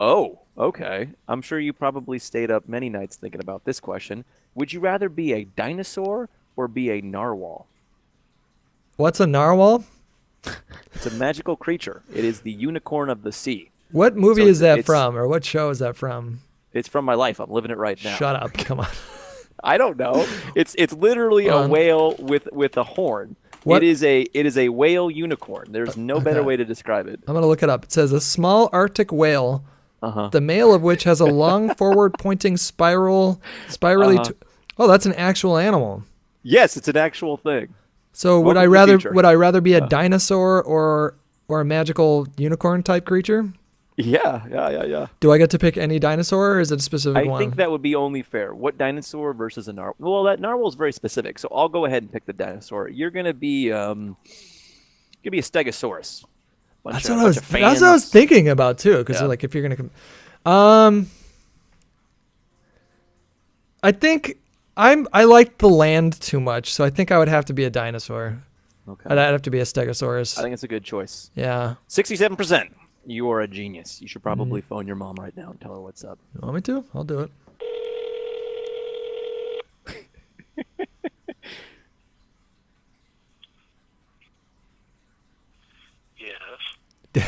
Oh, okay. I'm sure you probably stayed up many nights thinking about this question. Would you rather be a dinosaur or be a narwhal? What's a narwhal? It's a magical creature. It is the unicorn of the sea. What movie So is that it's from, or what show is that from? it's from my life. I'm living it right now. Shut up. Come on. I don't know. It's literally Hold a on. whale with a horn. What? It is a whale unicorn. There's no better Okay. way to describe it. I'm going to look it up. It says a small Arctic whale, Uh-huh. the male of which has a long forward-pointing spirally. Uh-huh. Oh, that's an actual animal. Yes, it's an actual thing. So would Welcome I to the rather future. be a dinosaur or a magical unicorn type creature? Yeah. Do I get to pick any dinosaur, or is it a specific I one? think that would be only fair. What dinosaur versus a narwhal? Well, that narwhal is very specific, so I'll go ahead and pick the dinosaur. You're gonna be a stegosaurus. That's what I was thinking about too, because Yeah. like if you're gonna, I think I like the land too much, so I think I would have to be a dinosaur. Okay. I'd have to be a stegosaurus. I think it's a good choice. Yeah. 67%. You are a genius. You should probably Mm-hmm. phone your mom right now and tell her what's up. You want me to? I'll do it. Yes.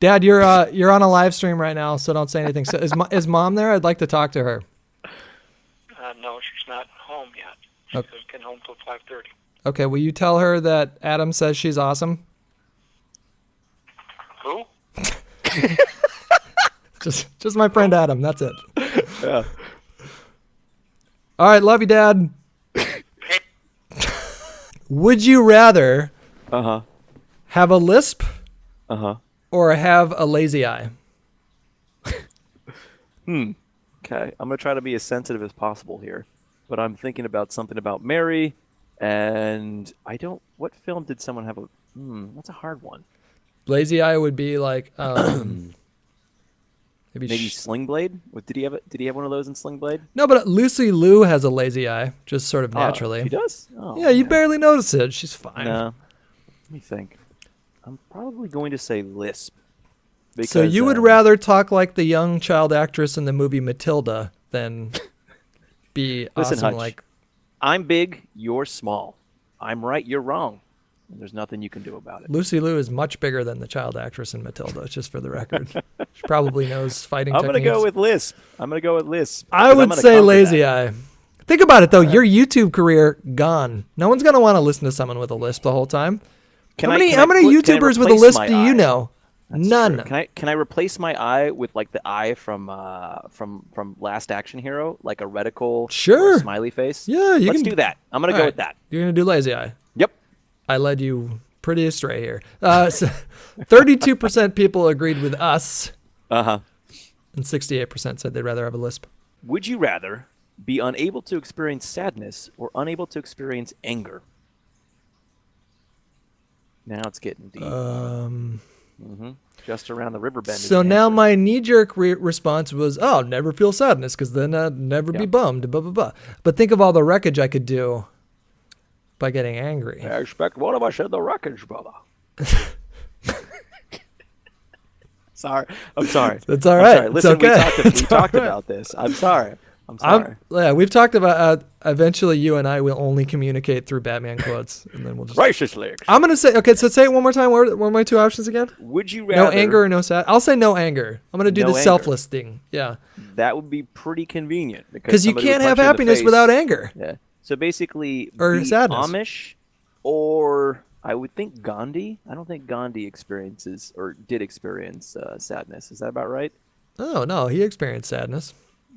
Dad, you're on a live stream right now, so don't say anything. So is mom there? I'd like to talk to her. No, she's not home yet. She Okay. doesn't get home till 5:30. Okay, will you tell her that Adam says she's awesome? Who? Just my friend Adam. That's it. Yeah. All right, love you, Dad. Would you rather Uh-huh. have a lisp Uh-huh. or have a lazy eye? Okay. I'm going to try to be as sensitive as possible here. But I'm thinking about something about Mary, and what film did someone have that's a hard one. Lazy eye would be like Maybe Sling Blade? Did he have one of those in Sling Blade? No, but Lucy Liu has a lazy eye, just sort of naturally. She does? Oh, Yeah, you man. barely notice it. She's fine. No. Let me think. I'm probably going to say lisp. So you would rather talk like the young child actress in the movie Matilda than be Listen, awesome Hutch. like I'm big, you're small. I'm right, you're wrong. And there's nothing you can do about it. Lucy Liu is much bigger than the child actress in Matilda, just for the record. She probably knows fighting I'm going to techniques. go with lisp. I I would say lazy eye. Think about it though. Your YouTube career gone. No one's gonna want to listen to someone with a lisp the whole time. How many YouTubers with a lisp do you know? None. Can I replace my eye with like the eye from Last Action Hero, like a reticle, Sure. or a smiley face? Yeah, you Let's can do that. I'm gonna All go right. with that. You're gonna do lazy eye. Yep. I led you pretty astray here. 32% people agreed with us, Uh huh. and 68% said they'd rather have a lisp. Would you rather be unable to experience sadness or unable to experience anger? Now it's getting deep. Just around the river bend. is So the now answer. my knee-jerk response was, "Oh, never feel sadness, because then I'd never be Yeah. bummed." Blah blah blah. But think of all the wreckage I could do by getting angry. I expect one of us in the wreckage, brother. Sorry. I'm sorry. That's all I'm right. sorry. It's Listen, okay. we It's talked all right. about this. I'm sorry. I'm sorry. Yeah, we've talked about eventually you and I will only communicate through Batman quotes, and then we'll just. Righteous legs. I'm gonna say okay. So say it one more time. What are my two options again? Would you rather? No anger or no sad. I'll say no anger. I'm gonna do No the anger. selfless thing. Yeah, That would be pretty convenient because you somebody would can't have punch you in the happiness face. without anger. Yeah. So basically, Or be sadness. Amish, or I would think Gandhi. I don't think Gandhi experiences or did experience sadness. Is that about right? Oh no, he experienced sadness.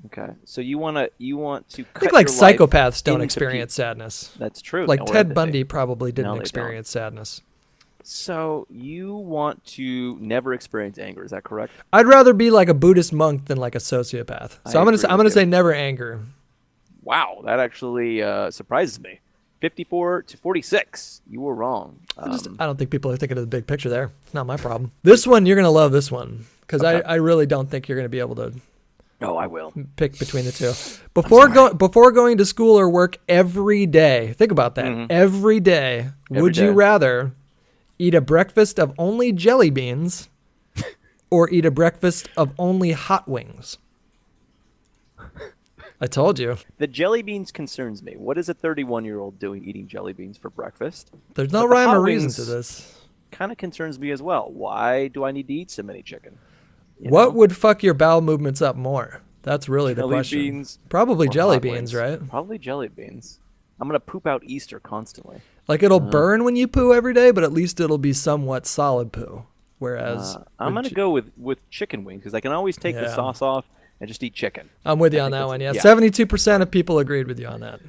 Okay. So you want to I think like your life psychopaths don't into experience sadness. That's true. Like No, Ted they- Bundy probably No, didn't they don't. experience sadness. So you want to never experience anger? Is that correct? I'd rather be like a Buddhist monk than like a sociopath. So I'm agree gonna with say you. never anger. Wow, that actually surprises me. 54 to 46. You were wrong. I don't think people are thinking of the big picture there. It's not my problem. This one, you're gonna love this one because Okay. I really don't think you're gonna be able to Oh, I will. pick between the two. Before going to school or work every day, think about that. Every day, Every would you day. rather eat a breakfast of only jelly beans or eat a breakfast of only hot wings? I told you. The jelly beans concerns me. What is a 31-year-old doing eating jelly beans for breakfast? There's no rhyme or reason to this. Kind of concerns me as well. Why do I need to eat so many chicken? What would fuck your bowel movements up more? That's really the question. Jelly beans. Probably jelly wings. beans, right? Probably jelly beans. I'm going to poop out Easter constantly. Like it'll burn when you poo every day, but at least it'll be somewhat solid poo. Whereas I'm going to go with chicken wings because I can always take the sauce off and just eat chicken. I'm with you on that one. Yeah, 72% of people agreed with you on that.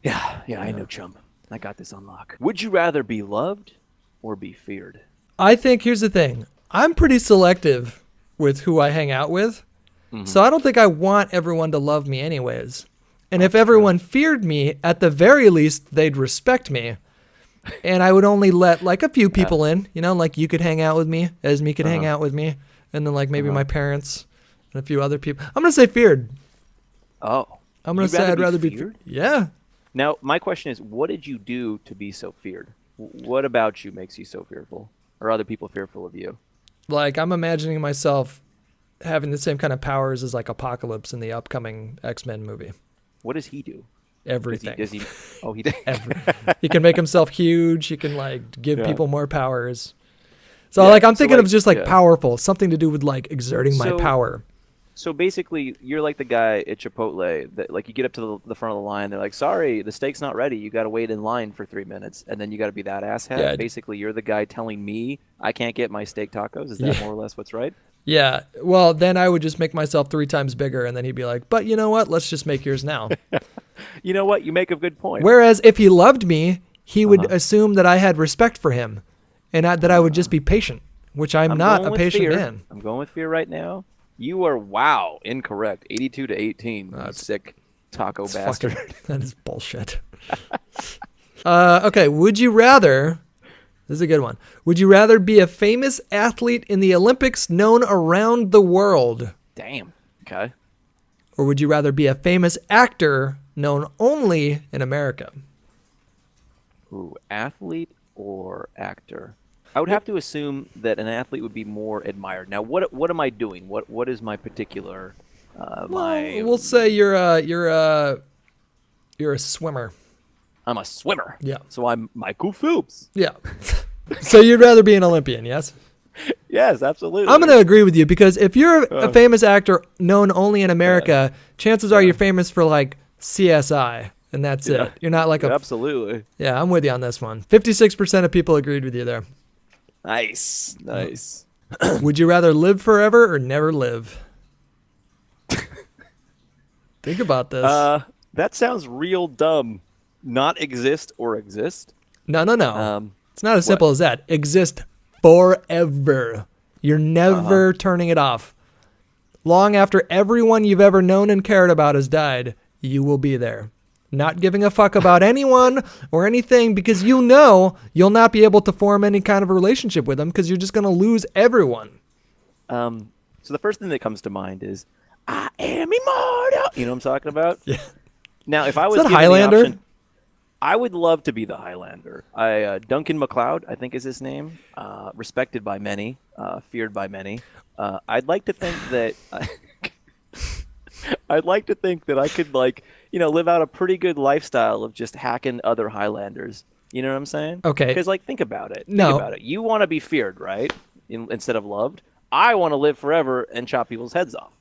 Yeah, I know, chump. I got this on lock. Would you rather be loved or be feared? I think here's the thing. I'm pretty selective with who I hang out with. So I don't think I want everyone to love me anyways. And if everyone feared me, at the very least, they'd respect me. And I would only let like a few people in, like you could hang out with me, Esme could hang out with me, and then like maybe my parents and a few other people. I'm going to say feared. Oh. I'm going to say I'd rather be feared. Yeah. Now, my question is, what did you do to be so feared? What about you makes you so fearful? Or other people fearful of you? Like, I'm imagining myself having the same kind of powers as like Apocalypse in the upcoming X-Men movie. What does he do? Everything. Does he oh, he did. He can make himself huge. He can like give people more powers. So like I'm thinking of just like powerful, something to do with like exerting my power. So basically, you're like the guy at Chipotle that like you get up to the front of the line. They're like, "Sorry, the steak's not ready. You got to wait in line for 3 minutes, and then you got to be that asshat." Yeah. Basically, you're the guy telling me I can't get my steak tacos. Is that more or less what's right? Yeah. Well, then I would just make myself 3 times bigger, and then he'd be like, "But you know what? Let's just make yours now." You know what? You make a good point. Whereas if he loved me, he would assume that I had respect for him, and that I would just be patient, which I'm not a patient man. I'm going with fear right now. You are incorrect. 82 to 18. You sick taco bastard. That is bullshit. Okay, would you rather? This is a good one. Would you rather be a famous athlete in the Olympics known around the world? Damn. Okay. Or would you rather be a famous actor known only in America? Ooh, athlete or actor? I would have to assume that an athlete would be more admired. Now, what am I doing? What is my particular We'll say you're a swimmer. I'm a swimmer. Yeah. So I'm Michael Phelps. Yeah. So you'd rather be an Olympian, yes? Yes, absolutely. I'm going to agree with you because if you're a famous actor known only in America, chances are you're famous for like CSI, and that's it. You're not like Absolutely. Yeah, I'm with you on this one. 56% of people agreed with you there. Nice. Would you rather live forever or never live? Think about this. That sounds real dumb. Not exist or exist? No. It's not as simple as that. Exist forever. You're never turning it off. Long after everyone you've ever known and cared about has died, you will be there. Not giving a fuck about anyone or anything because you'll not be able to form any kind of a relationship with them because you're just going to lose everyone. So the first thing that comes to mind is, I am immortal. You know what I'm talking about? Yeah. Now, if I was given Highlander? the option, I would love to be the Highlander. Duncan MacLeod, I think is his name. Respected by many, feared by many. I'd like to think that I could live out a pretty good lifestyle of just hacking other Highlanders. You know what I'm saying? Okay. Because think about it. No. Think about it. You want to be feared, right? Instead of loved. I want to live forever and chop people's heads off.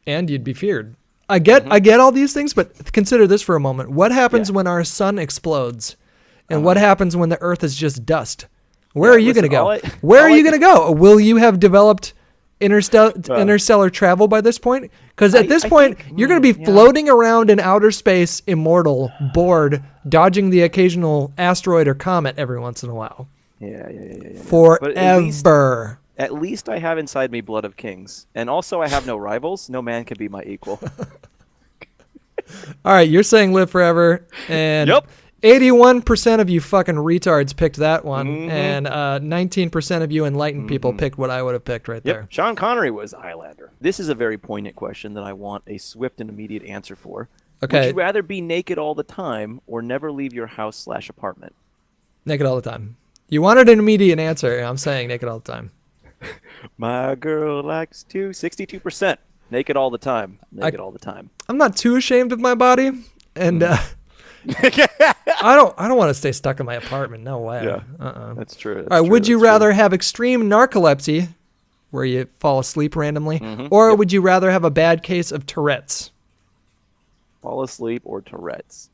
And you'd be feared. I get all these things, but consider this for a moment. What happens when our sun explodes? And what happens when the Earth is just dust? Where are you going to go? Where are you going to go? Will you have developed interstellar travel by this point? Because at this point, you're going to be floating around in outer space, immortal, bored, dodging the occasional asteroid or comet every once in a while. Yeah. Forever. At least I have inside me blood of kings. And also I have no rivals. No man can be my equal. All right, you're saying live forever. And 81% of you fucking retards picked that one. And 19% of you enlightened people picked what I would have picked right there. Sean Connery was a Highlander. This is a very poignant question that I want a swift and immediate answer for. Okay. Would you rather be naked all the time or never leave your house/apartment? Naked all the time. You wanted an immediate answer. I'm saying naked all the time. My girl likes to 62%. Naked all the time. Naked all the time. I'm not too ashamed of my body, and I don't want to stay stuck in my apartment. No way. Yeah, that's true. That's all right. true, Would you that's rather true. have extreme narcolepsy, where you fall asleep randomly, Mhm, or yep. would you rather have a bad case of Tourette's? Fall asleep or Tourette's?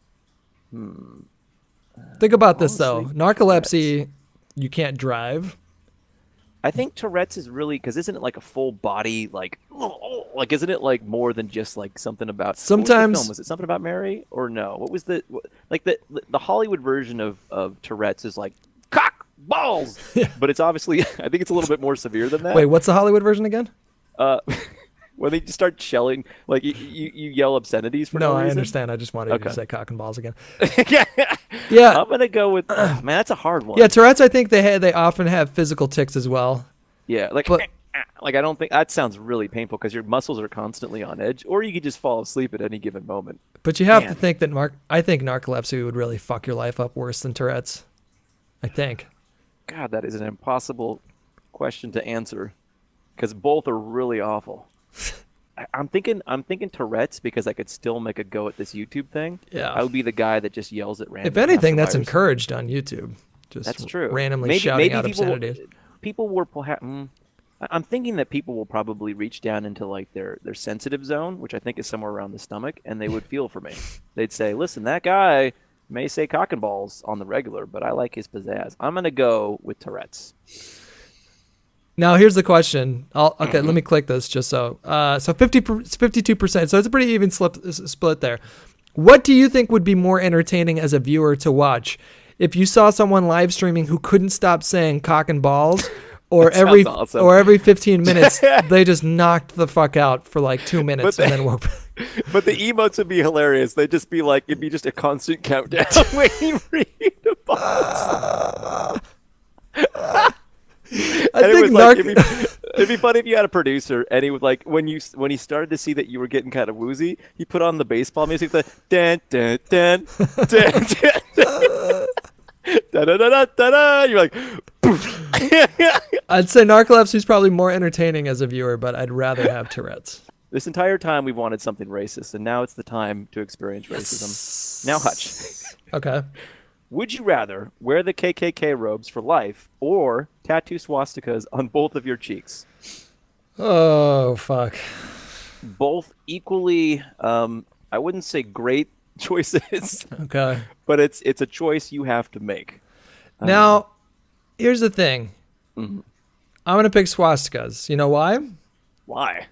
Think about Fall this though. asleep, Narcolepsy, you can't drive. I think Tourette's is really because isn't it like a full body like isn't it like more than just like something about what was the Sometimes film? Was it something about Mary or no? What was like the Hollywood version of Tourette's is like cock balls, but it's obviously I think it's a little bit more severe than that. wait, what's the Hollywood version again? Uh, when they just start shelling like you yell obscenities for no No, I reason. understand. I just wanted you to Okay. say cock and balls again. Yeah, Yeah, I'm gonna go with man. That's a hard one. yeah. Tourette's, I think they often have physical tics as well. Yeah, like But- like I don't think that sounds really painful because your muscles are constantly on edge, or you could just fall asleep at any given moment. But you have to Man. think that I think narcolepsy would really fuck your life up worse than Tourette's. I think. God, that is an impossible question to answer because both are really awful. I'm thinking Tourette's because I could still make a go at this YouTube thing. Yeah. I would be the guy that just yells at random. If anything, that's passerbyers. encouraged on YouTube. Just That's true. randomly shouting out people obscenities. people were I'm thinking that people will probably reach down into like their sensitive zone, which I think is somewhere around the stomach, and they would feel for me. They'd say, "Listen, that guy may say cock and balls on the regular, but I like his pizzazz. I'm gonna go with Tourette's." Now here's the question. Okay, let me click this just so. So 52%. So it's a pretty even split there. What do you think would be more entertaining as a viewer to watch? If you saw someone live streaming who couldn't stop saying cock and balls, or That sounds awesome. every 15 minutes they just knocked the fuck out for like 2 minutes and then woke. But the emotes would be hilarious. They'd just be like, it'd be just a constant countdown waiting for you to pause. It'd be funny if you had a producer and he would like when he started to see that you were getting kind of woozy, he put on the baseball music, the dun dun dun dun dun. Da, da, da, da, da, da. You're like, poof. I'd say narcolepsy is probably more entertaining as a viewer, but I'd rather have Tourette's. This entire time we've wanted something racist, and now it's the time to experience racism. Now, Hutch, Okay. would you rather wear the KKK robes for life or tattoo swastikas on both of your cheeks? Oh, fuck. Both equally, I wouldn't say great choices, Okay. but it's a choice you have to make. Now, here's the thing. Mhm. I'm going to pick swastikas. You know why? Why?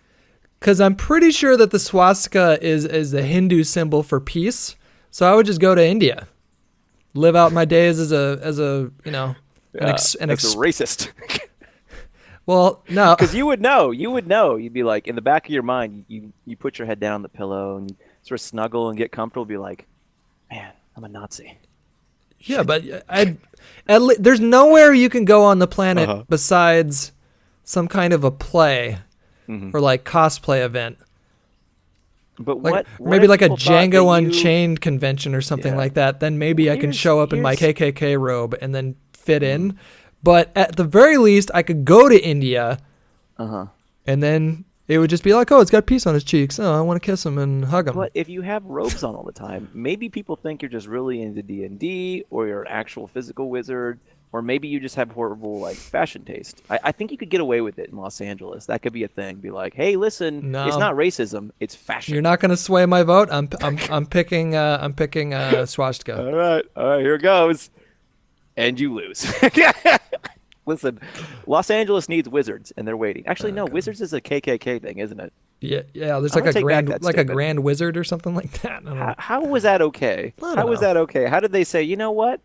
Because I'm pretty sure that the swastika is the Hindu symbol for peace. So I would just go to India, live out my days as a you know, That's a racist. well, no. Because you would know. You'd be like, in the back of your mind, you put your head down on the pillow and you sort of snuggle and get comfortable. Be like, man, I'm a Nazi. Yeah, but there's nowhere you can go on the planet besides some kind of a play or like cosplay event. But Like, what maybe if like a people thought that Django you- Unchained convention or something like that. Then maybe I can show up in my KKK robe and then fit in. But at the very least, I could go to India and then it would just be like, oh, it's got peace on his cheeks. Oh, I want to kiss him and hug him. But if you have robes on all the time, maybe people think you're just really into D&D, or you're an actual physical wizard, or maybe you just have horrible like fashion taste. I think you could get away with it in Los Angeles. That could be a thing. Be like, hey, listen, No. it's not racism, it's fashion. You're not going to sway my vote. I'm picking swastika. All right, here it goes, and you lose. Listen, Los Angeles needs wizards, and they're waiting. Actually, no, wizards is a KKK thing, isn't it? Yeah. There's I'm like gonna take back that a statement. grand wizard or something like that. I don't know. How was that okay? I don't How was know. that okay? How did they say, you know what?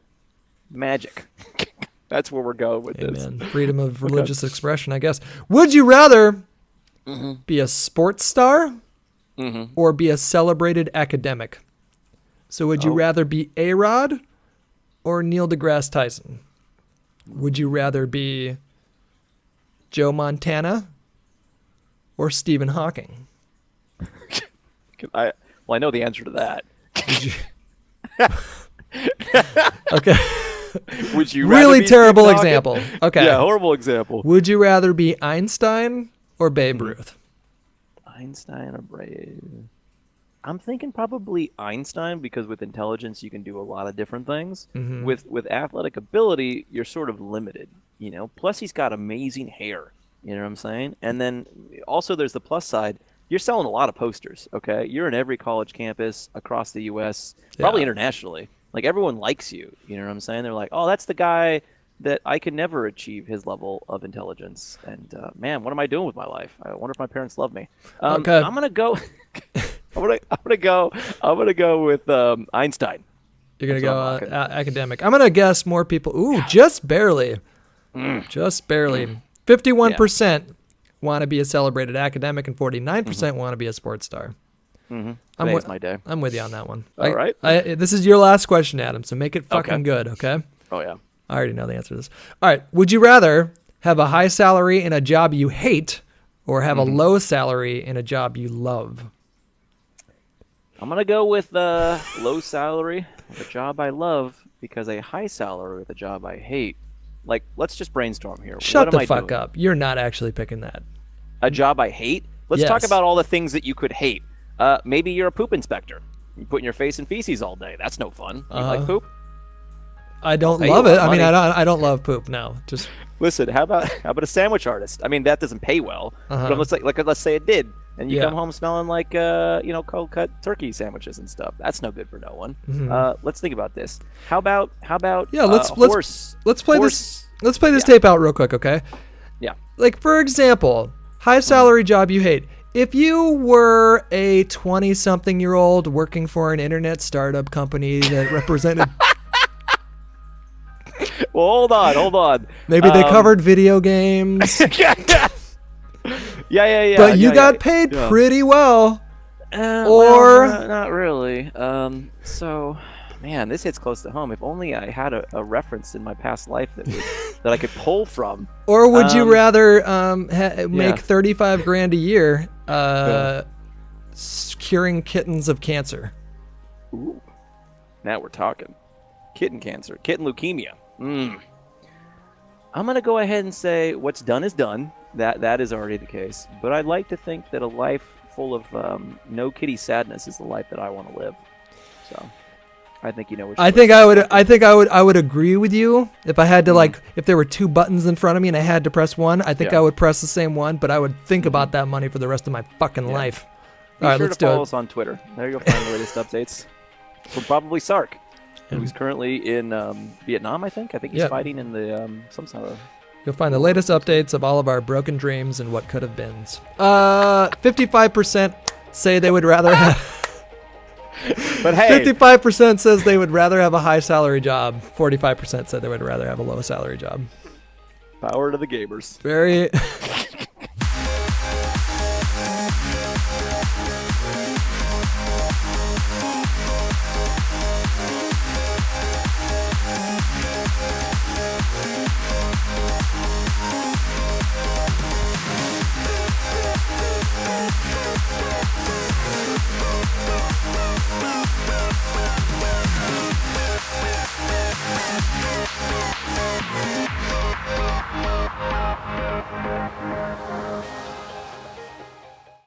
Magic. That's where we're going with this. Amen. Freedom of religious expression, I guess. Would you rather be a sports star or be a celebrated academic? So would you rather be A-Rod or Neil deGrasse Tyson? Would you rather be Joe Montana or Stephen Hawking? I know the answer to that. Okay. Would you rather really be terrible Stephen Hawking? example. Okay. Yeah, horrible example. Would you rather be Einstein or Babe Ruth? Einstein or Brave? I'm thinking probably Einstein because with intelligence you can do a lot of different things. With athletic ability, you're sort of limited, you know. Plus he's got amazing hair, you know what I'm saying? And then also there's the plus side. You're selling a lot of posters, okay? You're in every college campus across the US, probably internationally. Like everyone likes you, you know what I'm saying? They're like, "Oh, that's the guy that I could never achieve his level of intelligence." And man, what am I doing with my life? I wonder if my parents love me. Okay. I'm gonna go. I'm gonna go with Einstein. You're gonna go academic. I'm gonna guess more people. Ooh, just barely. Just barely. 51% want to be a celebrated academic, and 49% want to be a sports star. Today's my day. I'm with you on that one. All right. This is your last question, Adam. So make it fucking good, okay? Oh yeah. I already know the answer to this. All right. Would you rather have a high salary in a job you hate, or have a low salary in a job you love? I'm gonna go with low salary with a job I love because a high salary with a job I hate. Like, let's just brainstorm here. Shut what the am I fuck doing? up. You're not actually picking that. A job I hate? Let's talk Yes. about all the things that you could hate. Maybe you're a poop inspector. You put in your face in feces all day. That's no fun. You like poop? I don't pay you love a lot it. of I mean, money. I don't love poop. No, just Listen, how about a sandwich artist? I mean, that doesn't pay well. But let's say it did, and you Yeah. come home smelling like cold cut turkey sandwiches and stuff. That's no good for no one. Let's think about this. How about let's play horse? Let's play this tape out real quick, okay? Yeah. Like, for example, high salary job you hate. If you were a 20-something-year-old working for an internet startup company that represented Well, hold on. maybe they covered video games, Yeah. but you got paid pretty well. Well, not really. So, man, this hits close to home. If only I had a reference in my past life that I could pull from. Or would you rather make 35 grand a year curing kittens of cancer? Ooh, now we're talking. Kitten cancer, kitten leukemia. I'm gonna go ahead and say what's done is done. That is already the case. But I'd like to think that a life full of no kitty sadness is the life that I want to live. So, I think you know what. I would agree with you if I had to if there were two buttons in front of me and I had to press one. I think I would press the same one, but I would think about that money for the rest of my fucking life. Be All right, sure let's to do follow it. us on Twitter. There you go. Find the latest updates from probably Sark, who's currently in Vietnam. I think he's fighting in the some sort of. You'll find the latest updates of all of our broken dreams and what could have been. 55% say they would rather have. But hey, 55% says they would rather have a high salary job. 45% said they would rather have a low salary job. power to the gamers. Very.